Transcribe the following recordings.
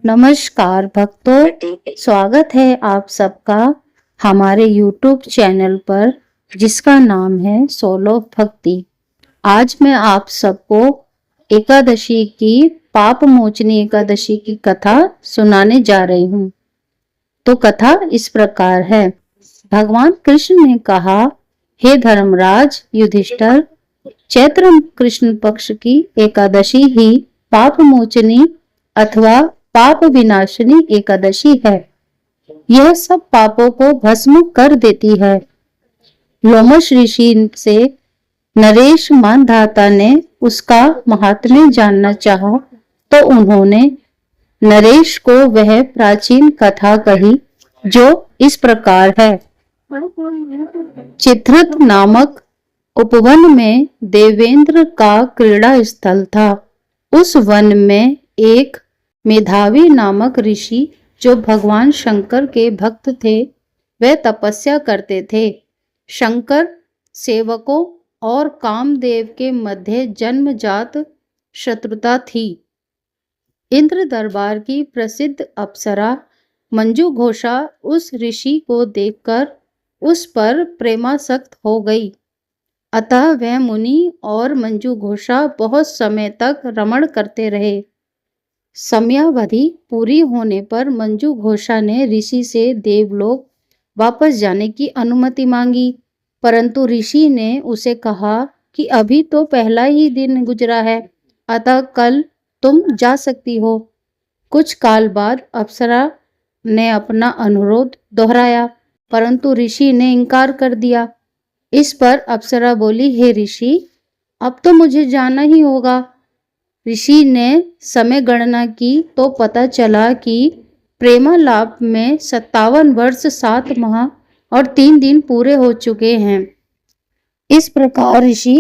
नमस्कार भक्तों, स्वागत है आप सबका हमारे YouTube चैनल पर जिसका नाम है सोलो भक्ति। आज मैं आप सबको एकादशी की पाप मोचनी एकादशी की कथा सुनाने जा रही हूँ। तो कथा इस प्रकार है। भगवान कृष्ण ने कहा, हे धर्मराज युधिष्ठिर, चैत्र कृष्ण पक्ष की एकादशी ही पाप मोचनी अथवा पाप विनाशिनी एकादशी है। यह सब पापों को भस्म कर देती है। लोमश ऋषि से नरेश मानधाता ने उसका महात्म्य जानना चाहा तो उन्होंने नरेश को वह प्राचीन कथा कही जो इस प्रकार है। चित्रत नामक उपवन में देवेंद्र का क्रीड़ा स्थल था। उस वन में एक मेधावी नामक ऋषि जो भगवान शंकर के भक्त थे, वे तपस्या करते थे। शंकर सेवकों और कामदेव के मध्य जन्मजात शत्रुता थी। इंद्र दरबार की प्रसिद्ध अप्सरा मंजू घोषा उस ऋषि को देखकर उस पर प्रेमासक्त हो गई। अतः वह मुनि और मंजू घोषा बहुत समय तक रमण करते रहे। समयावधि पूरी होने पर मंजू घोषा ने ऋषि से देवलोक वापस जाने की अनुमति मांगी, परंतु ऋषि ने उसे कहा कि अभी तो पहला ही दिन गुजरा है, अतः कल तुम जा सकती हो। कुछ काल बाद अप्सरा ने अपना अनुरोध दोहराया, परंतु ऋषि ने इनकार कर दिया। इस पर अप्सरा बोली, हे ऋषि, अब तो मुझे जाना ही होगा। ऋषि ने समय गणना की तो पता चला कि प्रेमालाप में 57 वर्ष 7 माह और 3 दिन पूरे हो चुके हैं। इस प्रकार ऋषि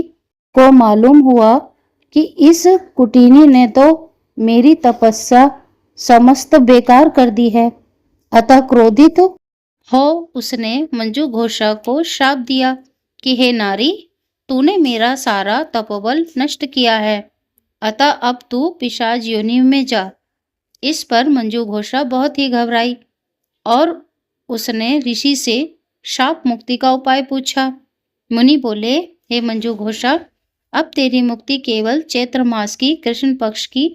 को मालूम हुआ कि इस कुटिनी ने तो मेरी तपस्या समस्त बेकार कर दी है। अतः क्रोधित हो उसने मंजू घोषा को शाप दिया कि हे नारी, तूने मेरा सारा तपोबल नष्ट किया है, अतः अब तू पिशाच योनि में जा। इस पर मंजू घोषा बहुत ही घबराई और उसने ऋषि से शाप मुक्ति का उपाय पूछा। मुनि बोले, हे मंजू घोषा, अब तेरी मुक्ति केवल चैत्र मास की कृष्ण पक्ष की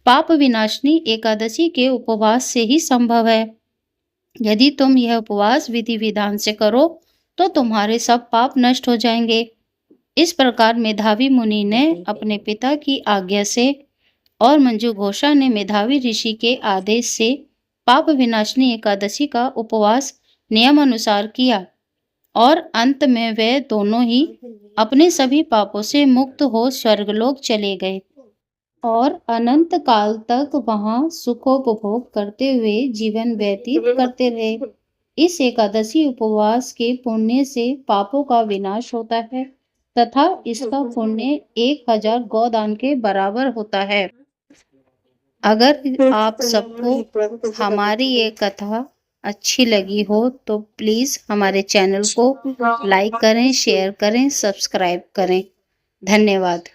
पाप विनाशिनी एकादशी के उपवास से ही संभव है। यदि तुम यह उपवास विधि विधान से करो तो तुम्हारे सब पाप नष्ट हो जाएंगे। इस प्रकार मेधावी मुनि ने अपने पिता की आज्ञा से और मंजू घोषा ने मेधावी ऋषि के आदेश से पाप विनाशिनी एकादशी का उपवास नियम अनुसार किया और अंत में वे दोनों ही अपने सभी पापों से मुक्त हो स्वर्गलोक चले गए और अनंत काल तक वहां सुखोपभोग करते हुए जीवन व्यतीत करते रहे। इस एकादशी उपवास के पुण्य से पापों का विनाश होता है तथा इसका पुण्य 1000 गोदान के बराबर होता है। अगर आप सबको हमारी ये कथा अच्छी लगी हो तो प्लीज हमारे चैनल को लाइक करें, शेयर करें, सब्सक्राइब करें। धन्यवाद।